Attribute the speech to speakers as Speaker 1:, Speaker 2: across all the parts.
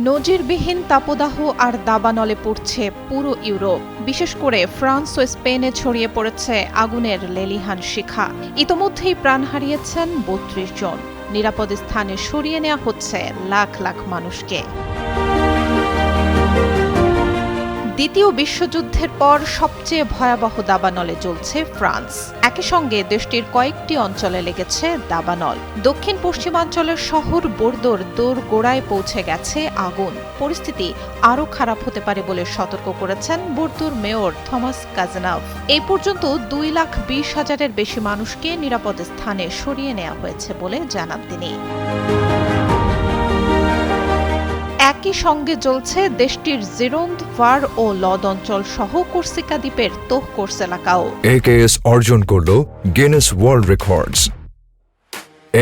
Speaker 1: নজিরবিহীন তাপদাহ আর দাবানলে পড়ছে পুরো ইউরোপ। বিশেষ করে ফ্রান্স ও স্পেনে ছড়িয়ে পড়েছে আগুনের লেলিহান শিখা। ইতোমধ্যেই প্রাণ হারিয়েছেন ৩২ জন। নিরাপদ স্থানে সরিয়ে নেওয়া হচ্ছে লাখ লাখ মানুষকে। দ্বিতীয় বিশ্বযুদ্ধের পর সবচেয়ে ভয়াবহ দাবানলে জ্বলছে ফ্রান্স। একই সঙ্গে দেশটির কয়েকটি অঞ্চলে লেগেছে দাবানল। দক্ষিণ পশ্চিমাঞ্চলের শহর বোর্দোর দোরগোড়ায় পৌঁছে গেছে আগুন। পরিস্থিতি আরও খারাপ হতে পারে বলে সতর্ক করেছেন বোর্দোর মেয়র থমাস কাজেনাভ। এই পর্যন্ত ২,২০,০০০-এর বেশি মানুষকে নিরাপদ স্থানে সরিয়ে নেওয়া হয়েছে বলে জানান তিনি। একই সঙ্গে জ্বলছে দেশটির জিরোন্দ, ভার ও লদ অঞ্চল সহ কোর্সিকা দ্বীপের তোহকোর্স এলাকাও।
Speaker 2: AKS অর্জন করল গিনেস ওয়ার্ল্ড রেকর্ডস।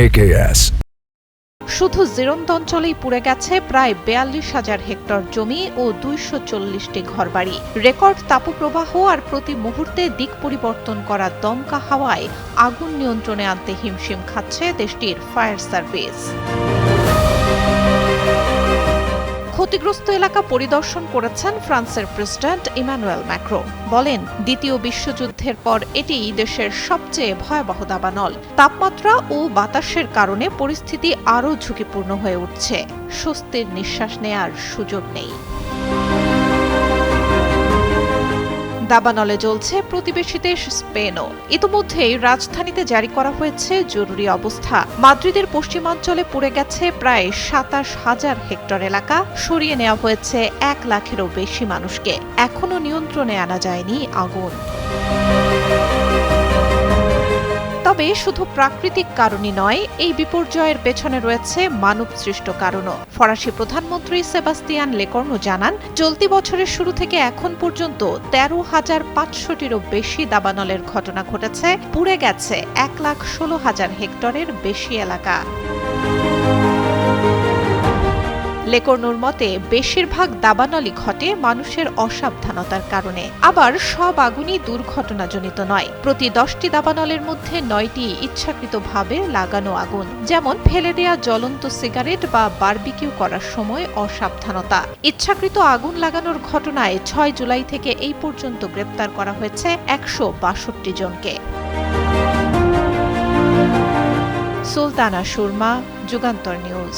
Speaker 2: AKS
Speaker 1: শুধু জিরোন্দ অঞ্চলেই পুড়ে গেছে প্রায় ৪২,০০০ হেক্টর জমি ও ২৪০টি ঘরবাড়ি। রেকর্ড তাপপ্রবাহ আর প্রতি মুহূর্তে দিক পরিবর্তন করা দমকা হাওয়ায় আগুন নিয়ন্ত্রণে আনতে হিমশিম খাচ্ছে দেশটির ফায়ার সার্ভিস। ক্ষতিগ্রস্ত এলাকা পরিদর্শন করেছেন ফ্রান্সের প্রেসিডেন্ট ইমানুয়েল ম্যাক্রো। বলেন, দ্বিতীয় বিশ্বযুদ্ধের পর এটিই দেশের সবচেয়ে ভয়াবহ দাবানল। তাপমাত্রা ও বাতাসের কারণে পরিস্থিতি আরও ঝুঁকিপূর্ণ হয়ে উঠছে। স্বস্তির নিঃশ্বাস নেয়ার সুযোগ নেই। দাবানলে জ্বলছে প্রতিবেশী দেশ স্পেনও। ইতোমধ্যেই রাজধানীতে জারি করা হয়েছে জরুরি অবস্থা। মাদ্রিদের পশ্চিমাঞ্চলে পুড়ে গেছে প্রায় ২৭,০০০ হেক্টর এলাকা। সরিয়ে নেওয়া হয়েছে ১ লাখেরও বেশি মানুষকে। এখনও নিয়ন্ত্রণে আনা যায়নি আগুন। তবে শুধু প্রাকৃতিক কারণই নয়, এই বিপর্যয়ের পেছনে রয়েছে মানবসৃষ্ট কারণও। ফরাসি প্রধানমন্ত্রী সেবাস্তিয়ান লেকর্নু জানান, চলতি বছরের শুরু থেকে এখন পর্যন্ত ১৩,৫০০-টিরও বেশি দাবানলের ঘটনা ঘটেছে। পুড়ে গেছে ১,১৬,০০০ হেক্টরের বেশি এলাকা। লেকর্নুর মতে, বেশিরভাগ দাবানলই ঘটে মানুষের অসাবধানতার কারণে। আবার সব আগুনই দুর্ঘটনাজনিত নয়। প্রতি ১০টি দাবানলের মধ্যে ৯টি ইচ্ছাকৃতভাবে লাগানো আগুন, যেমন ফেলে দেয়া জ্বলন্ত সিগারেট বা বারবিকিউ করার সময় অসাবধানতা। ইচ্ছাকৃত আগুন লাগানোর ঘটনায় ৬ জুলাই থেকে এই পর্যন্ত গ্রেপ্তার করা হয়েছে ১৬২ জনকে। সুলতানা সুরমা, যুগান্তর নিউজ।